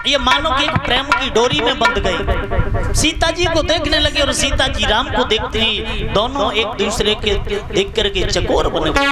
ये मानो कि एक प्रेम की डोरी में बंध गई। सीता जी को देखने लगे और सीता जी राम को देखते ही दोनों एक दूसरे के देख करके चकोर बन गए।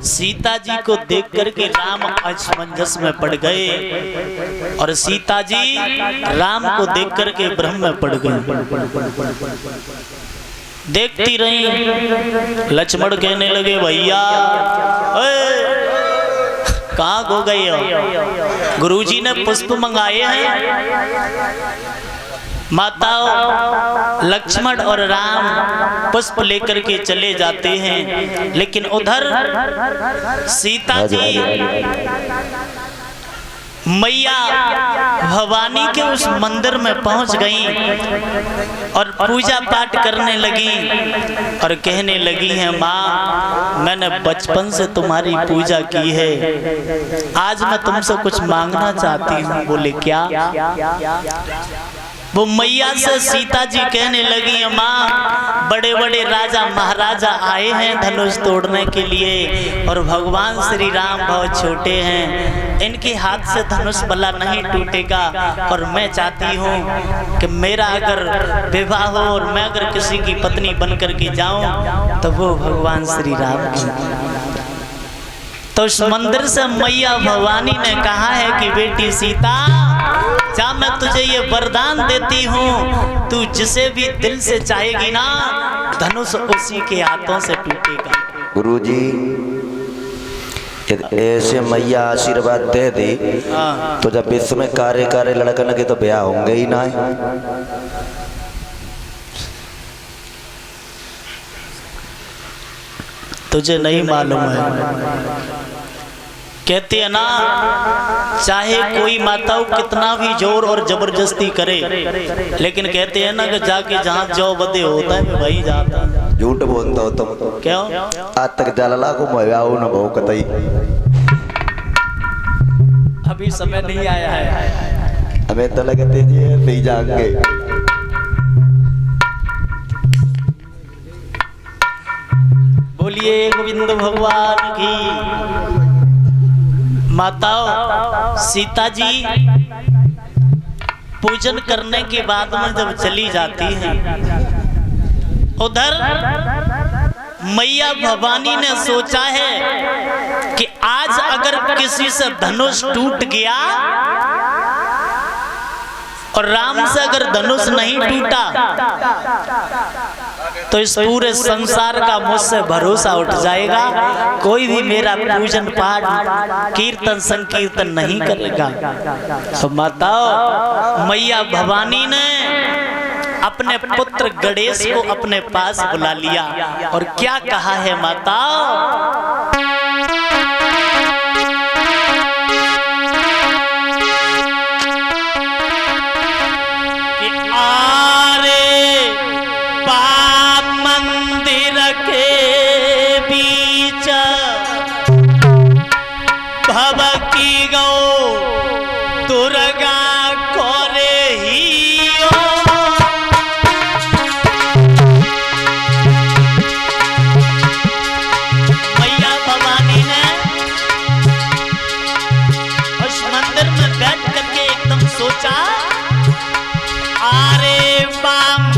सीता जी को देख करके राम असमंजस में पड़ गए और सीता जी राम को देख करके भ्रम में पड़ गई। देखती रही। लक्ष्मण कहने लगे भैया कहाँ खो गए हो? गुरुजी ने पुष्प मंगाए हैं। माताओं लक्ष्मण और राम पुष्प लेकर के चले जाते हैं, लेकिन उधर सीता जी मैया भवानी के उस मंदिर में पहुंच गईं और पूजा पाठ करने लगी और कहने लगी हैं माँ मैंने बचपन से तुम्हारी पूजा की है, आज मैं तुमसे कुछ मांगना चाहती हूँ। बोले क्या? वो मैया से सीता जी कहने लगी माँ बड़े बड़े राजा महाराजा आए हैं धनुष तोड़ने के लिए और भगवान श्री राम बहुत छोटे हैं, इनके हाथ से धनुष भला नहीं टूटेगा और मैं चाहती हूँ कि मेरा अगर विवाह हो और मैं अगर किसी की पत्नी बन करके जाऊं तो वो भगवान श्री राम की। तो उस मंदिर से मैया भवानी ने कहा है कि बेटी सीता जा मैं तुझे ये वरदान देती हूँ, तू जिसे भी दिल से चाहेगी ना धनुष उसी के हाथों से टूटेगा। गुरुजी ऐसे मैया आशीर्वाद दे दी तो जब विश्व में कार्य कार्य लड़कन के तो ब्याह होंगे ही ना। तुझे नहीं मालूम है? कहते हैं ना चाहे कोई माताओं कितना भी जोर और जबरदस्ती करे, लेकिन कहते हैं ना कि जाके जहाँ जो बदे होता है वही जाता है। झूठ बोलता हो तुम। क्यों? आज तक जलला को मवाओ न बहु कतई। अभी समय नहीं आया है। हमें तो लगते जी नहीं जाएंगे। बोलिए गोविंद भगवान की। माताओं सीता जी पूजन करने के बाद में जब चली जाती हैं उधर मैया भवानी ने सोचा है कि आज अगर किसी से धनुष टूट गया और राम से अगर धनुष नहीं टूटा तो इस पूरे संसार का मुझसे भरोसा उठ जाएगा, कोई भी मेरा पूजन पाठ कीर्तन संकीर्तन नहीं करेगा। तो माताओं मैया भवानी ने अपने पुत्र गणेश को अपने पास बुला लिया और क्या कहा है माताओं?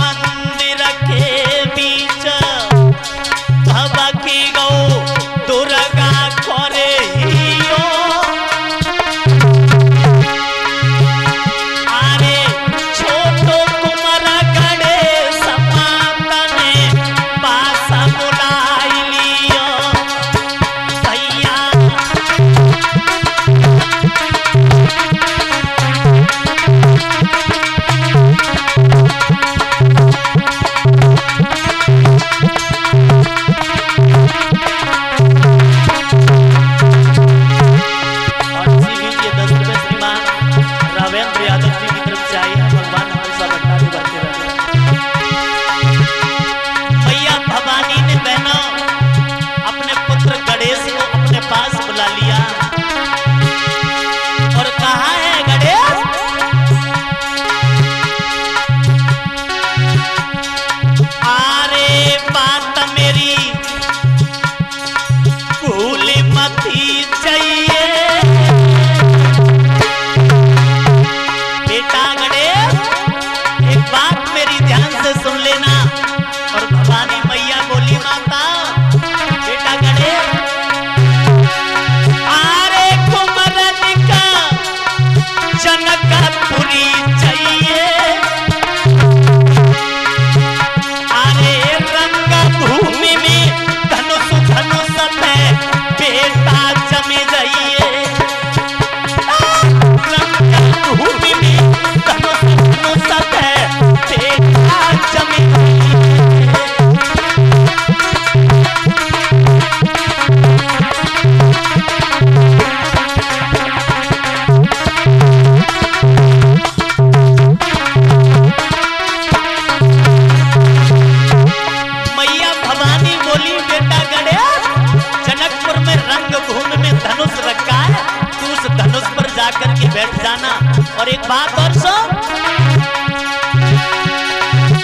मंदिर के बीच भव की जाकर के बैठ जाना। और एक बात और सुन,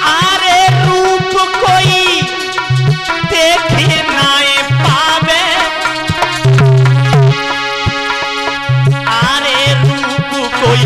आरे रूप कोई देखे नाए पावे, आरे रूप कोई